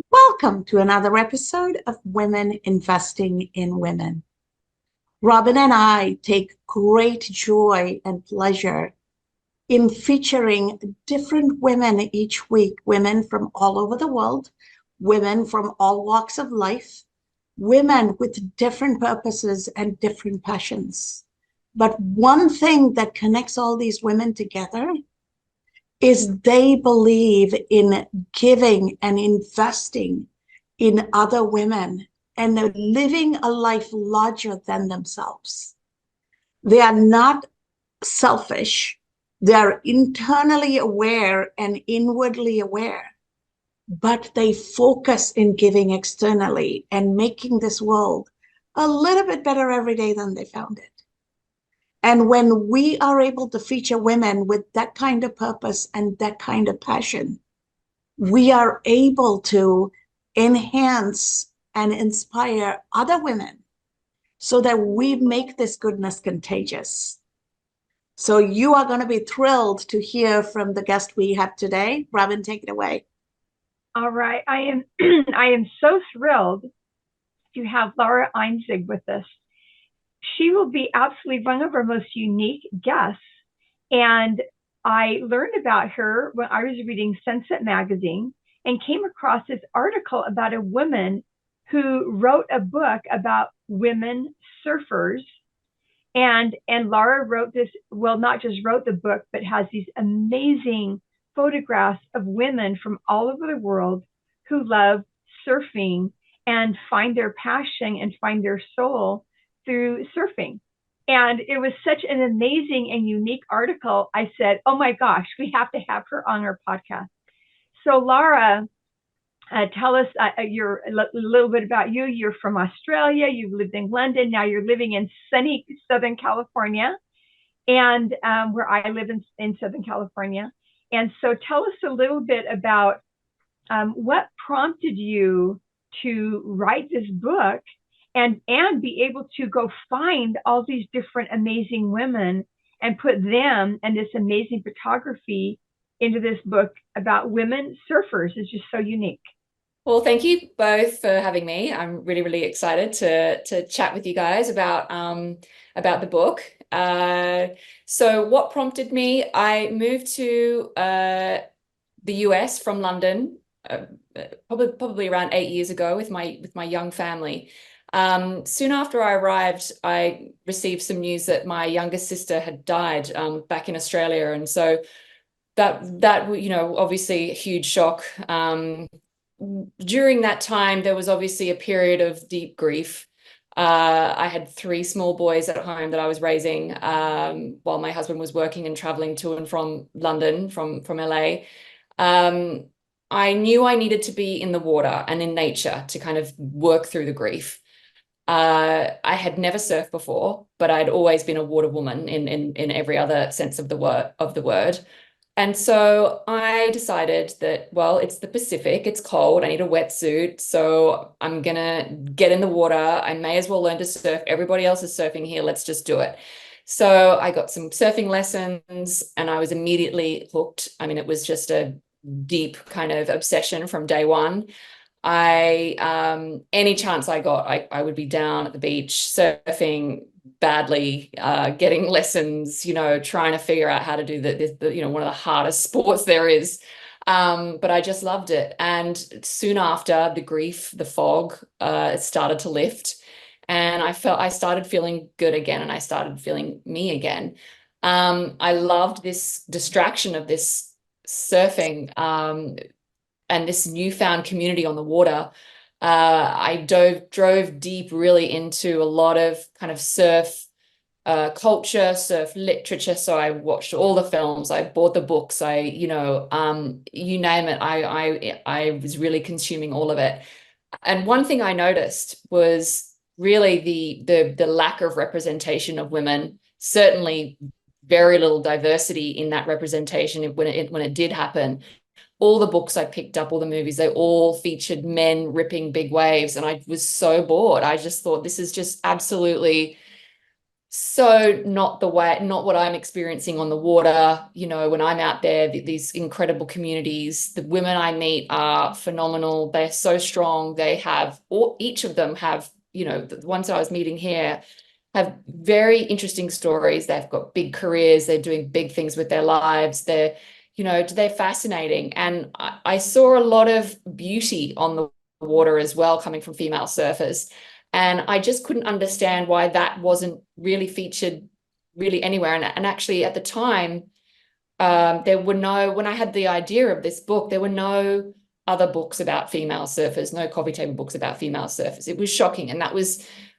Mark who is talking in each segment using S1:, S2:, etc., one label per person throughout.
S1: Welcome to another episode of Women Investing in Women. Robin and I take great joy and pleasure in featuring different women each week, women from all over the world, women from all walks of life, women with different purposes and different passions. But one thing that connects all these women together is they believe in giving and investing in other women and living a life larger than themselves. They are not selfish. They are internally aware and inwardly aware, but they focus in giving externally and making this world a little bit better every day than they found it. And when we are able to feature women with that kind of purpose and that kind of passion, we are able to enhance and inspire other women so that we make this goodness contagious. So you are going to be thrilled to hear from the guest we have today. Robin, take it away.
S2: All right. I am I am so thrilled to have Lara Einzig with us. She will be absolutely one of our most unique guests. And I learned about her when I was reading Sunset Magazine and came across this article about a woman who wrote a book about women surfers. And Lara wrote this, well, not just wrote the book, but has these amazing photographs of women from all over the world who love surfing and find their passion and find their soul through surfing. And it was such an amazing and unique article. I said, oh my gosh, we have to have her on our podcast. So Lara, tell us a little bit about you. You're from Australia. You've lived in London. Now you're living in sunny Southern California, and where I live in Southern California. And so tell us a little bit about what prompted you to write this book and be able to go find all these different amazing women and put them and this amazing photography into this book about women surfers. Is just so unique.
S3: Well, thank you both for having me. I'm really, really excited to chat with you guys about the book. So what prompted me? I moved to the US from London probably around 8 years ago with my young family. Soon after I arrived, I received some news that my youngest sister had died back in Australia, and so that obviously a huge shock. During that time, there was obviously a period of deep grief. I had 3 small boys at home that I was raising while my husband was working and traveling to and from London, from LA. I knew I needed to be in the water and in nature to kind of work through the grief. I had never surfed before, but I'd always been a water woman in every other sense of the word. And so I decided that, well, it's the Pacific, it's cold, I need a wetsuit, so I'm gonna get in the water. I may as well learn to surf. Everybody else is surfing here, let's just do it. So I got some surfing lessons and I was immediately hooked. I mean, it was just a deep kind of obsession from day one. Any chance I got, I would be down at the beach surfing badly, getting lessons, trying to figure out how to do one of the hardest sports there is. But I just loved it. And soon after, the grief, the fog, started to lift, and I started feeling good again, and I started feeling me again. I loved this distraction of this surfing, and this newfound community on the water. I drove deep really into a lot of kind of surf culture, surf literature. So I watched all the films, I bought the books, you name it. I was really consuming all of it. And one thing I noticed was really the lack of representation of women, certainly very little diversity in that representation when it did happen. all the books I picked up, all the movies, they all featured men ripping big waves. And I was so bored. I just thought, this is just absolutely so not the way, not what I'm experiencing on the water. You know, when I'm out there, these incredible communities, the women I meet are phenomenal. They're so strong. They have, or each of them have, you know, the ones I was meeting here have very interesting stories. They've got big careers. They're doing big things with their lives. They're fascinating. And I saw a lot of beauty on the water as well, coming from female surfers. And I just couldn't understand why that wasn't really featured really anywhere. And actually at the time, when I had the idea of this book, there were no other books about female surfers, no coffee table books about female surfers. It was shocking. And I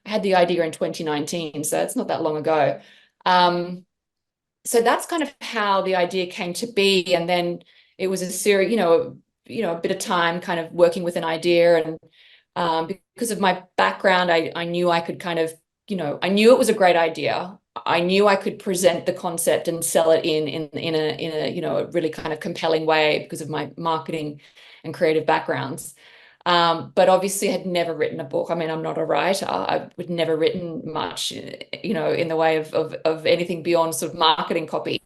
S3: had the idea in 2019, so it's not that long ago. So that's kind of how the idea came to be. And then it was a series, a bit of time kind of working with an idea. And because of my background, I knew I could kind of, I knew it was a great idea. I knew I could present the concept and sell it in a really kind of compelling way because of my marketing and creative backgrounds. But obviously had never written a book. I mean, I'm not a writer. I would never written much, in the way of anything beyond sort of marketing copy.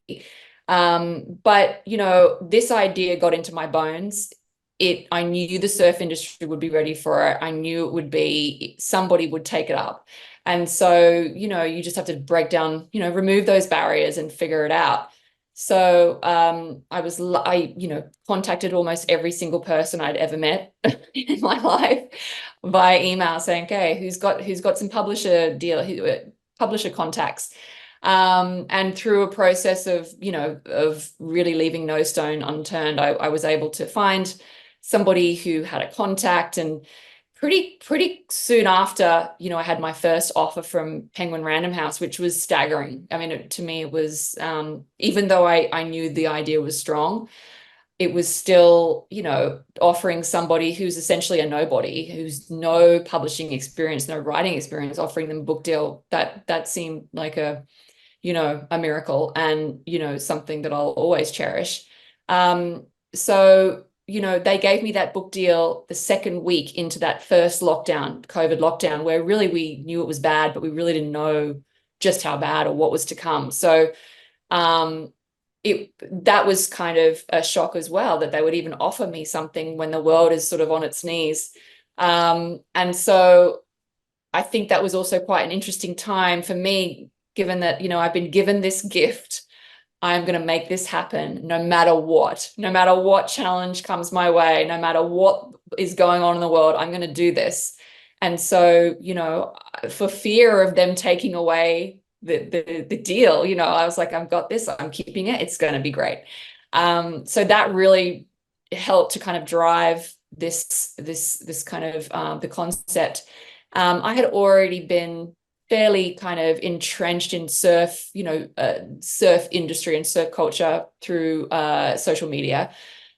S3: But this idea got into my bones. I knew the surf industry would be ready for it. I knew it would be, somebody would take it up. And so, you just have to break down, remove those barriers and figure it out. So I contacted almost every single person I'd ever met in my life via email saying, okay, who's got some publisher contacts. And through a process of really leaving no stone unturned, I was able to find somebody who had a contact, and pretty soon after, I had my first offer from Penguin Random House, which was staggering. I mean, to me, it was, even though I knew the idea was strong, it was still, offering somebody who's essentially a nobody, who's no publishing experience, no writing experience, offering them a book deal. That seemed like a miracle, and, something that I'll always cherish. So they gave me that book deal the second week into that first lockdown, COVID lockdown, where really we knew it was bad, but we really didn't know just how bad or what was to come. So that was kind of a shock as well, that they would even offer me something when the world is sort of on its knees. And so I think that was also quite an interesting time for me, given that, I've been given this gift. I'm going to make this happen no matter what challenge comes my way, no matter what is going on in the world, I'm going to do this. And so, for fear of them taking away the deal, I was like, I've got this, I'm keeping it. It's going to be great. So that really helped to kind of drive this kind of the concept. I had already been fairly kind of entrenched in surf, surf industry and surf culture through social media.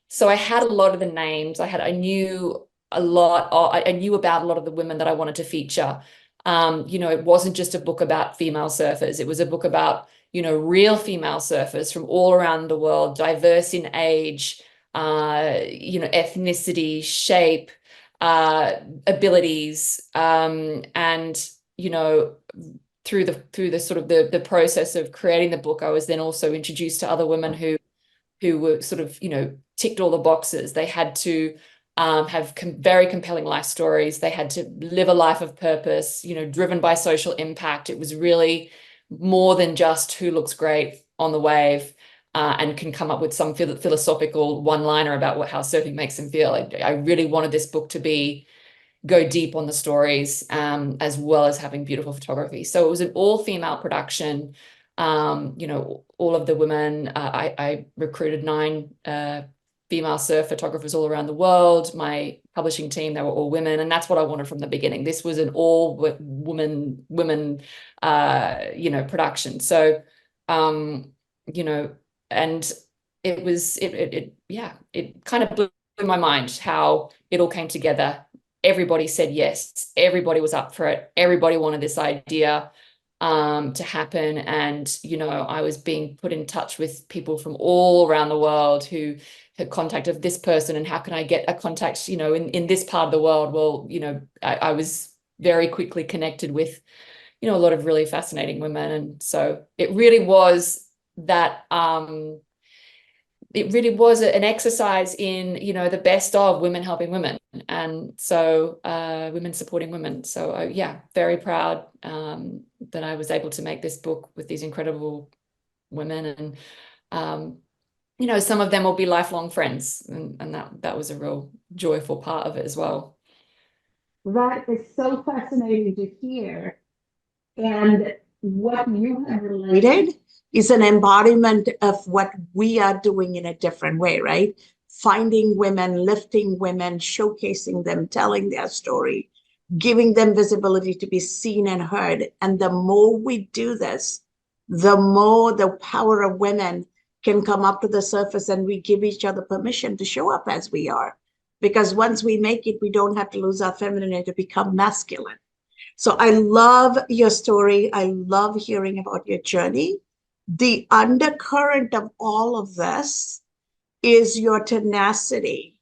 S3: So I had a lot of the names. I knew about a lot of the women that I wanted to feature. It wasn't just a book about female surfers. It was a book about, real female surfers from all around the world, diverse in age, ethnicity, shape, abilities, and through the sort of the process of creating the book, I was then also introduced to other women who were sort of, ticked all the boxes. They had to have very compelling life stories. They had to live a life of purpose, driven by social impact. It was really more than just who looks great on the wave and can come up with some philosophical one-liner about how surfing makes them feel. I really wanted this book to go deep on the stories, as well as having beautiful photography. So it was an all-female production. All of the women, I recruited 9 female surf photographers all around the world. My publishing team, they were all women, and that's what I wanted from the beginning. This was an all women production. So and it kind of blew my mind how it all came together. Everybody said yes. Everybody was up for it. Everybody wanted this idea. to happen. And, you know, I was being put in touch with people from all around the world who had contacted this person, and how can I get a contact, you know, in this part of the world? Well, you know, I was very quickly connected with, you know, a lot of really fascinating women. And so it really was that, it really was an exercise in, you know, the best of women helping women. And so women supporting women. So yeah, very proud that I was able to make this book with these incredible women. And, you know, some of them will be lifelong friends. And that was a real joyful part of it as well.
S1: That is so fascinating to hear. And what you have related is an embodiment of what we are doing in a different way, right? Finding women, lifting women, showcasing them, telling their story, giving them visibility to be seen and heard. And the more we do this, the more the power of women can come up to the surface, and we give each other permission to show up as we are. Because once we make it, we don't have to lose our femininity to become masculine. So I love your story. I love hearing about your journey. The undercurrent of all of this is your tenacity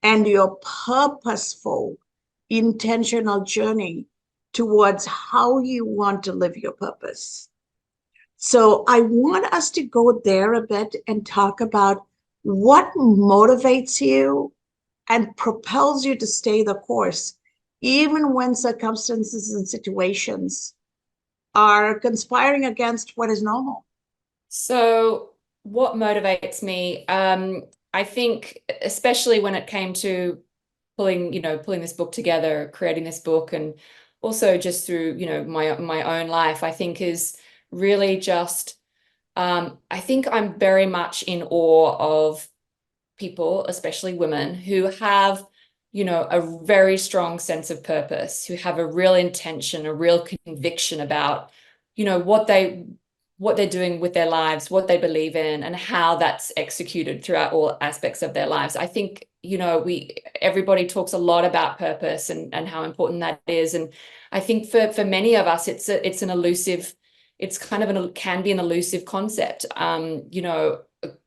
S1: and your purposeful, intentional journey towards how you want to live your purpose. So I want us to go there a bit and talk about what motivates you and propels you to stay the course, even when circumstances and situations are conspiring against what is normal.
S3: So what motivates me? I think, especially when it came to pulling this book together, creating this book, and also just through, you know, my own life, I think is really just, I think I'm very much in awe of people, especially women, who have, you know, a very strong sense of purpose, who have a real intention, a real conviction about, you know, what they're doing with their lives, what they believe in, and how that's executed throughout all aspects of their lives. I think, you know, everybody talks a lot about purpose and how important that is. And I think for many of us, it's an elusive, it's kind of can be an elusive concept. You know,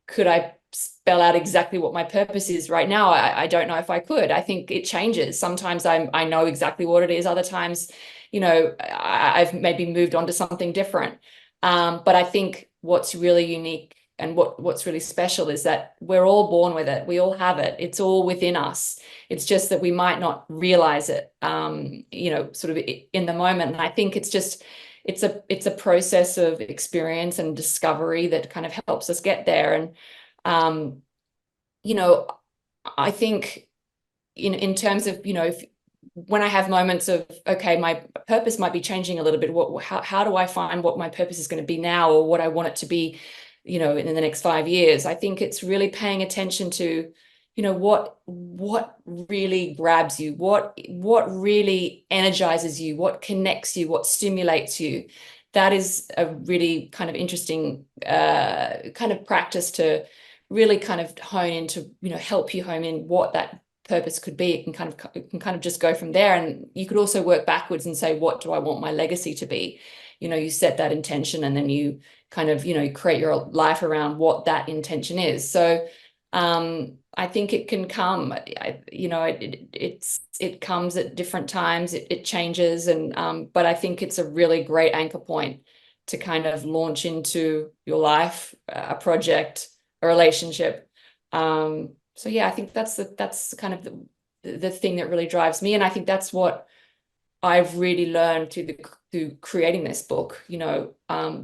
S3: could I spell out exactly what my purpose is right now? I don't know if I could. I think it changes. Sometimes I know exactly what it is. Other times, you know, I've maybe moved on to something different. But I think what's really unique and what's really special is that we're all born with it. We all have it. It's all within us. It's just that we might not realize it, you know, sort of in the moment. And I think it's just, it's a process of experience and discovery that kind of helps us get there. And, you know, I think in terms of, you know, when I have moments of, okay, my purpose might be changing a little bit, how do I find what my purpose is going to be now, or what I want it to be, you know, in the next 5 years? I think it's really paying attention to, you know, what really grabs you, what really energizes you, what connects you, what stimulates you. That is a really kind of interesting kind of practice to really kind of hone into, you know, help you hone in what that purpose could be. It can kind of just go from there. And you could also work backwards and say, what do I want my legacy to be? You know, you set that intention, and then you kind of, you know, create your life around what that intention is. So I think it can come, you know, it comes at different times, it changes. And but I think it's a really great anchor point to kind of launch into your life, a project, a relationship. So yeah, I think that's kind of the thing that really drives me. And I think that's what I've really learned through creating this book. You know,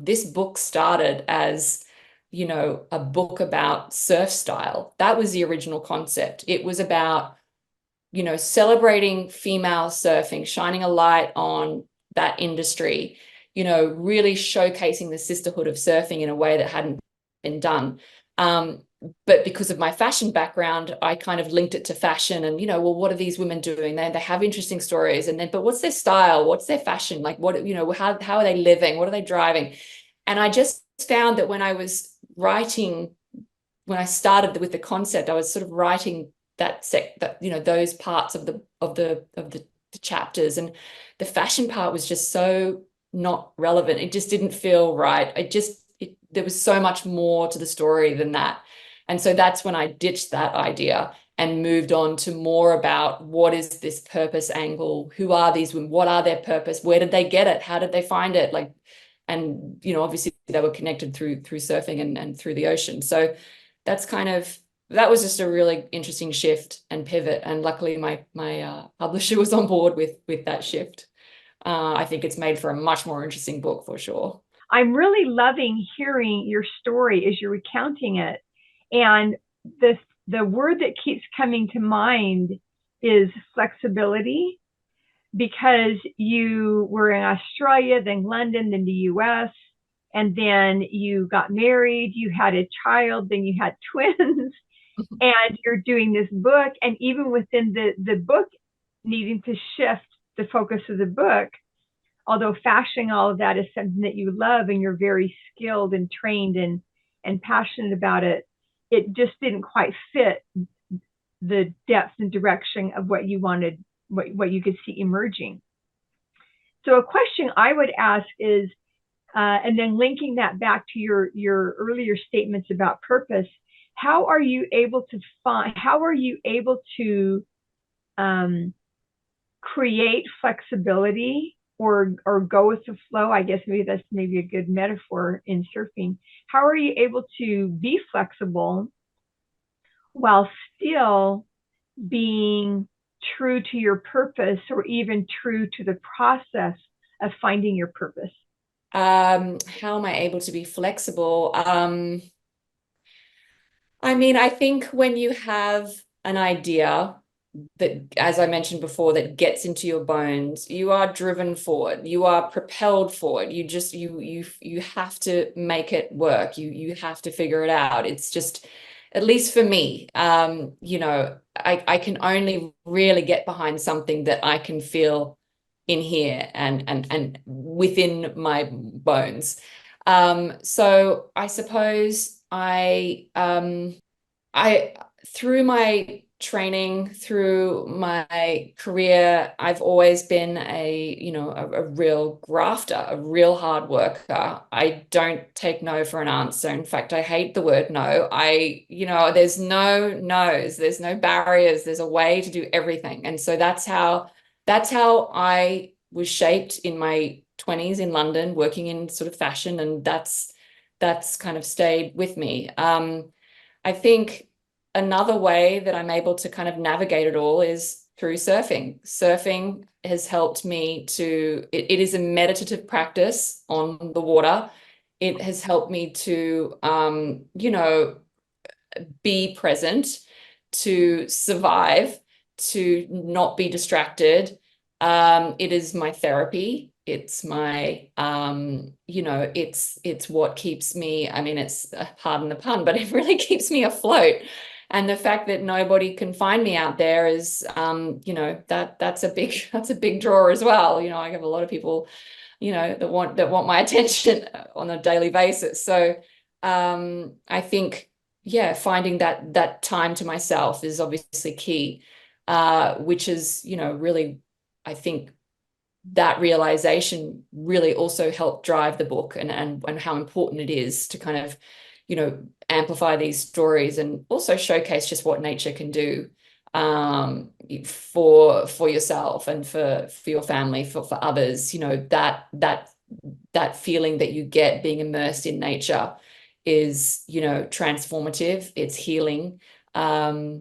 S3: this book started as, you know, a book about surf style. That was the original concept. It was about, you know, celebrating female surfing, shining a light on that industry, you know, really showcasing the sisterhood of surfing in a way that hadn't been done. But because of my fashion background, I kind of linked it to fashion and, you know, well, what are these women doing? They have interesting stories. And then, but what's their style? What's their fashion? Like, what, you know, how are they living? What are they driving? And I just found that when I was writing, when I started with the concept, I was sort of writing that you know, those parts of the chapters, and the fashion part was just so not relevant. It just didn't feel right. There was so much more to the story than that. And so that's when I ditched that idea and moved on to more about what is this purpose angle? Who are these women? What are their purpose? Where did they get it? How did they find it? Like, and, you know, obviously they were connected through surfing and through the ocean. So that's that was just a really interesting shift and pivot. And luckily my publisher was on board with that shift. I think it's made for a much more interesting book for sure.
S2: I'm really loving hearing your story as you're recounting it. And the word that keeps coming to mind is flexibility, because you were in Australia, then London, then the US, and then you got married, you had a child, then you had twins, and you're doing this book. And even within the book, needing to shift the focus of the book, although fashioning all of that is something that you love and you're very skilled and trained and passionate about it, it just didn't quite fit the depth and direction of what you wanted, what you could see emerging. So a question I would ask is, and then linking that back to your earlier statements about purpose, how are you able to create flexibility or go with the flow? I guess maybe that's maybe a good metaphor in surfing. How are you able to be flexible while still being true to your purpose, or even true to the process of finding your purpose?
S3: How am I able to be flexible? I mean, I think when you have an idea that, as I mentioned before, that gets into your bones, you are driven forward, you are propelled forward. You have to make it work. You have to figure it out. It's just, at least for me, you know, I can only really get behind something that I can feel in here and within my bones. So I suppose through my training, through my career, I've always been a real grafter, a real hard worker. I don't take no for an answer. In fact, I hate the word no. There's no no's, there's no barriers, there's a way to do everything. And so that's how I was shaped in my 20s in London, working in sort of fashion, and that's kind of stayed with me. I think another way that I'm able to kind of navigate it all is through surfing. Surfing has helped me it is a meditative practice on the water. It has helped me to, be present, to survive, to not be distracted. It is my therapy. It's my, it's what keeps me, I mean, it's, pardon the pun, but it really keeps me afloat. And the fact that nobody can find me out there is, that's a big draw as well. You know, I have a lot of people, that want my attention on a daily basis. So I think, finding that time to myself is obviously key, which is, really, I think that realization really also helped drive the book and how important it is to kind of, amplify these stories and also showcase just what nature can do for yourself and for your family, for others. That feeling that you get being immersed in nature is, transformative. It's healing. I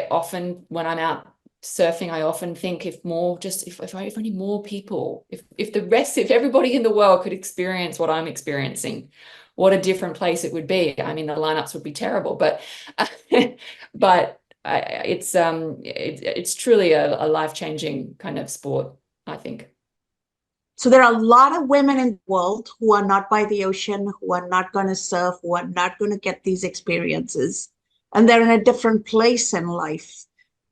S3: often, when I'm out surfing, I often think if only more people, if everybody in the world could experience what I'm experiencing, what a different place it would be. I mean, the lineups would be terrible, but it's truly a life-changing kind of sport, I think.
S1: So there are a lot of women in the world who are not by the ocean, who are not going to surf, who are not going to get these experiences. And they're in a different place in life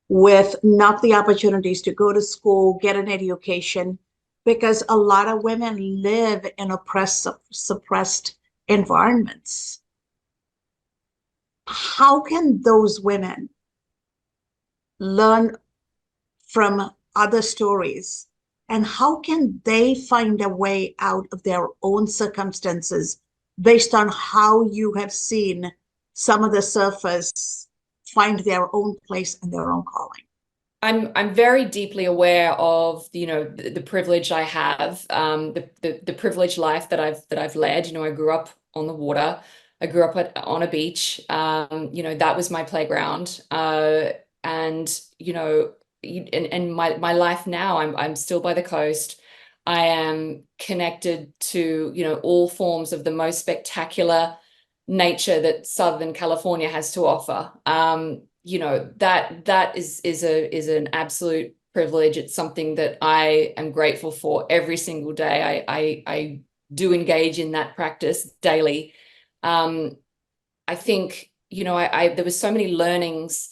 S1: with not the opportunities to go to school, get an education, because a lot of women live in oppressed, suppressed environments. How can those women learn from other stories and how can they find a way out of their own circumstances based on how you have seen some of the surfers find their own place and their own calling?
S3: I'm very deeply aware of, you know, the privilege I have, the privileged life that I've led. You know, I grew up on the water. I grew up on a beach. You know, that was my playground. And you know, and my life now, I'm still by the coast. I am connected to, you know, all forms of the most spectacular nature that Southern California has to offer. You know, that is an absolute privilege. It's something that I am grateful for every single day. I do engage in that practice daily. I think, you know, there was so many learnings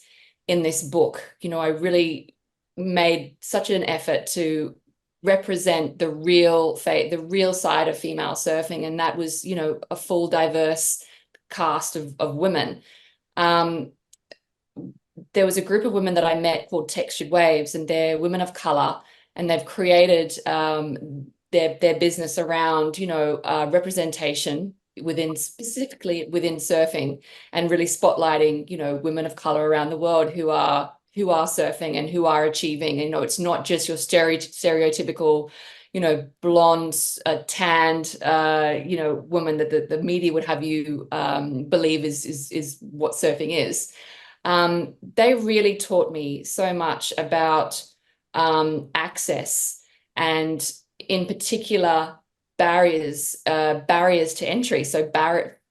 S3: in this book. You know, I really made such an effort to represent the real side of female surfing, and that was, you know, a full diverse cast of women. There was a group of women that I met called Textured Waves, and they're women of color, and they've created their business around, you know, representation specifically within surfing, and really spotlighting, you know, women of color around the world who are surfing and who are achieving. And, you know, it's not just your stereotypical, you know, blonde, tanned, you know, woman that the media would have you believe is what surfing is. They really taught me so much about access, and in particular barriers to entry. So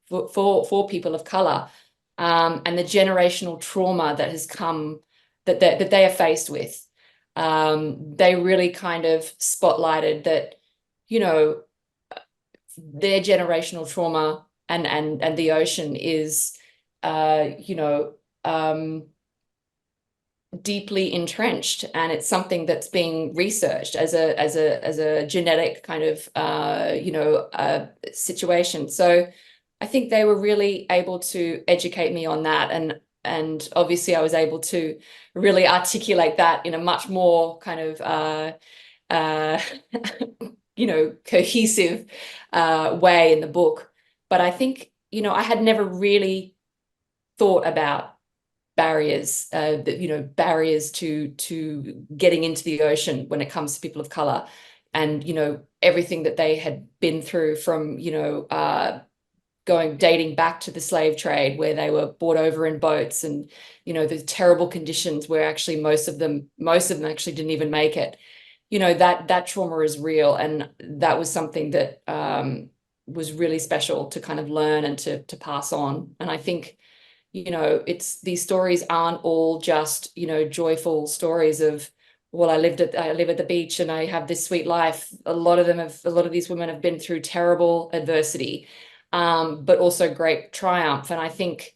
S3: for people of color, and the generational trauma that has come that they are faced with. They really kind of spotlighted that, you know, their generational trauma and the ocean is, you know, deeply entrenched, and it's something that's being researched as a genetic kind of you know, situation. So I think they were really able to educate me on that, and obviously I was able to really articulate that in a much more kind of you know, cohesive way in the book. But I think, you know, I had never really thought about barriers, you know, barriers to getting into the ocean when it comes to people of color, and, you know, everything that they had been through from, you know, dating back to the slave trade, where they were brought over in boats, and, you know, the terrible conditions where actually most of them actually didn't even make it. You know, that trauma is real, and that was something that was really special to kind of learn and to pass on. And I think, you know, these stories aren't all just, you know, joyful stories of, well, I live at the beach and I have this sweet life. A lot of these women have been through terrible adversity, but also great triumph. And I think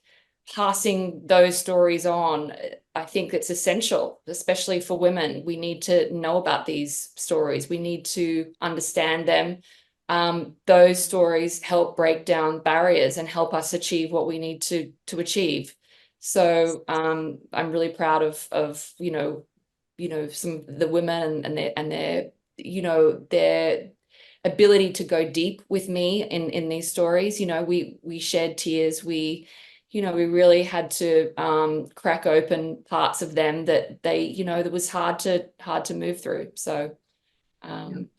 S3: passing those stories on, I think it's essential, especially for women. We need to know about these stories. We need to understand them. Those stories help break down barriers and help us achieve what we need to achieve. So I'm really proud of you know, some of the women and their you know, their ability to go deep with me in these stories. You know, we shed tears. You know, we really had to crack open parts of them that you know, that was hard to move through. So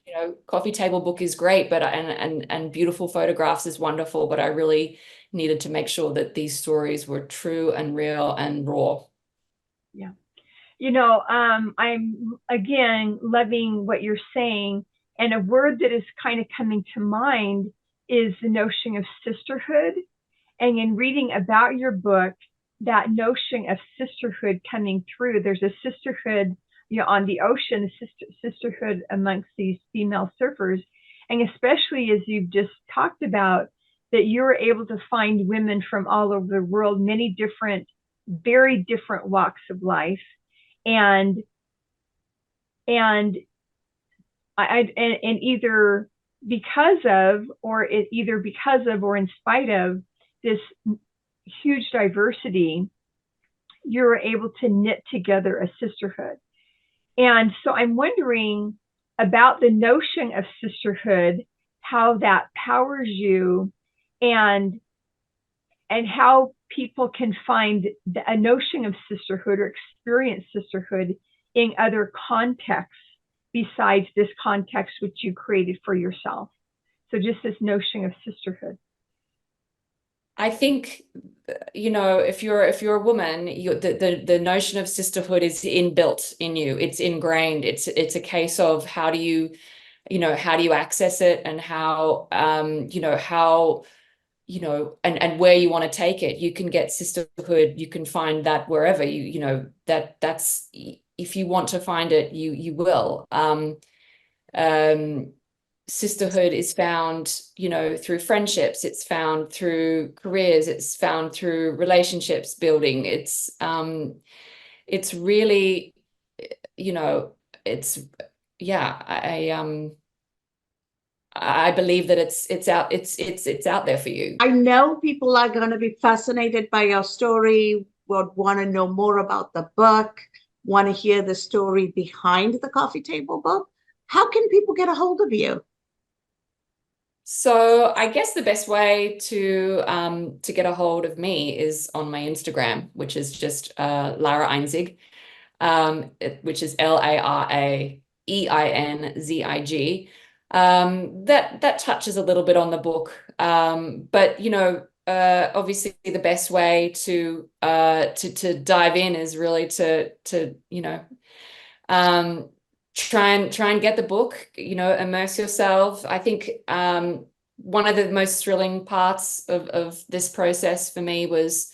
S3: you know, coffee table book is great, but and beautiful photographs is wonderful, but I really needed to make sure that these stories were true and real and raw.
S2: Yeah. You know, I'm again loving what you're saying, and a word that is kind of coming to mind is the notion of sisterhood. And in reading about your book, that notion of sisterhood coming through, there's a sisterhood, you know, on the ocean, a sisterhood amongst these female surfers. And especially as you've just talked about, that you're able to find women from all over the world, many different, very different walks of life. And either because of, or in spite of this huge diversity, you're able to knit together a sisterhood. And so I'm wondering, about the notion of sisterhood, how that powers you, and how people can find a notion of sisterhood or experience sisterhood in other contexts besides this context which you created for yourself. So just this notion of sisterhood.
S3: I think, if you're a woman, the notion of sisterhood is inbuilt in you. It's ingrained. It's a case of how do you access it, and how and where you want to take it. You can get sisterhood. You can find that wherever that's, if you want to find it, you will. Sisterhood is found, through friendships. It's found through careers. It's found through relationships building. It's really, I believe that it's out there for you.
S1: I know people are going to be fascinated by your story, would want to know more about the book, want to hear the story behind the coffee table book. How can people get a hold of you?
S3: So I guess the best way to get a hold of me is on my Instagram, which is just Lara Einzig, which is LARAEINZIG. That touches a little bit on the book, but obviously the best way to dive in is really to try and get the book, immerse yourself. I think one of the most thrilling parts of this process for me was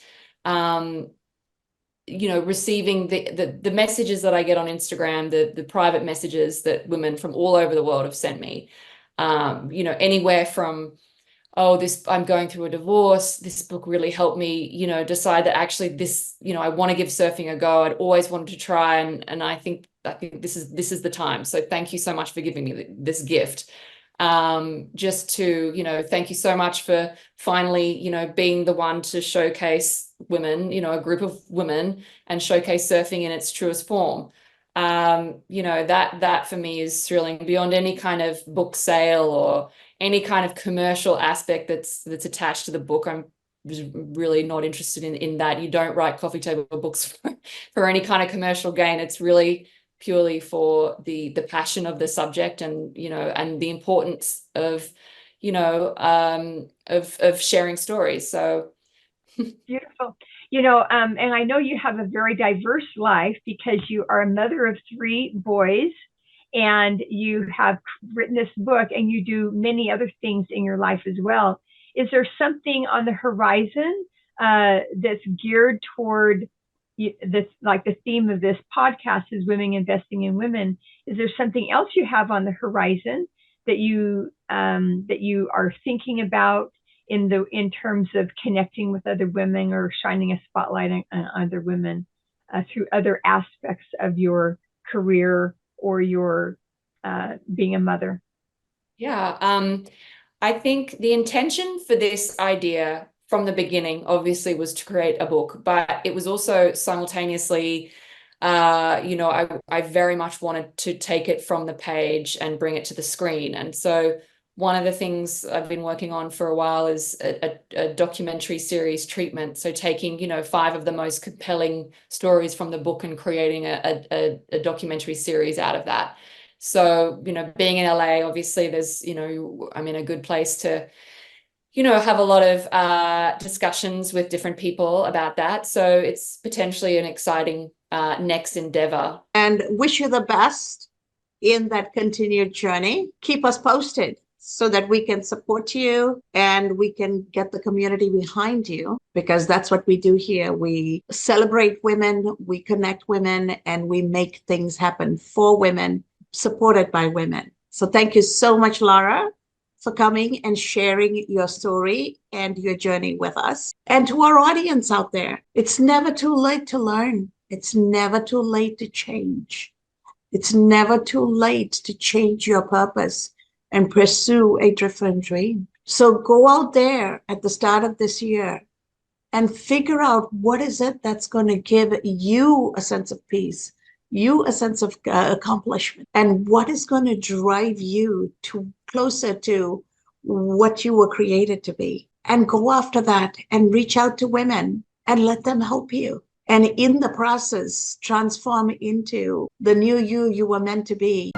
S3: receiving the messages that I get on Instagram, the private messages that women from all over the world have sent me, anywhere from, I'm going through a divorce. This book really helped me, decide that actually this, I want to give surfing a go. I'd always wanted to try. And I think this is the time. So thank you so much for giving me this gift. Just to, thank you so much for finally, being the one to showcase women, a group of women, and showcase surfing in its truest form. That for me is thrilling beyond any kind of book sale or any kind of commercial aspect that's attached to the book. I'm really not interested in that. You don't write coffee table books for any kind of commercial gain. It's really purely for the passion of the subject, and and the importance of of sharing stories. So
S2: beautiful. And I know you have a very diverse life because you are a mother of 3 boys, and you have written this book, and you do many other things in your life as well. Is there something on the horizon that's geared toward this, like the theme of this podcast is women investing in women? Is there something else you have on the horizon that you are thinking about in terms of connecting with other women or shining a spotlight on other women through other aspects of your career or your being a mother?
S3: Yeah, I think the intention for this idea from the beginning obviously was to create a book, but it was also simultaneously, I very much wanted to take it from the page and bring it to the screen. And so one of the things I've been working on for a while is a documentary series treatment. So taking, 5 of the most compelling stories from the book and creating a documentary series out of that. So, being in LA, obviously there's, I'm in a good place to, have a lot of discussions with different people about that. So it's potentially an exciting next endeavor.
S1: And wish you the best in that continued journey. Keep us posted so that we can support you and we can get the community behind you, because that's what we do here. We celebrate women, we connect women, and we make things happen for women, supported by women. So thank you so much, Lara, for coming and sharing your story and your journey with us. And to our audience out there, it's never too late to learn. It's never too late to change. It's never too late to change your purpose and pursue a different dream. So go out there at the start of this year and figure out what is it that's going to give you a sense of peace, you a sense of accomplishment and what is going to drive you to closer to what you were created to be, and go after that and reach out to women and let them help you. And in the process, transform into the new you were meant to be.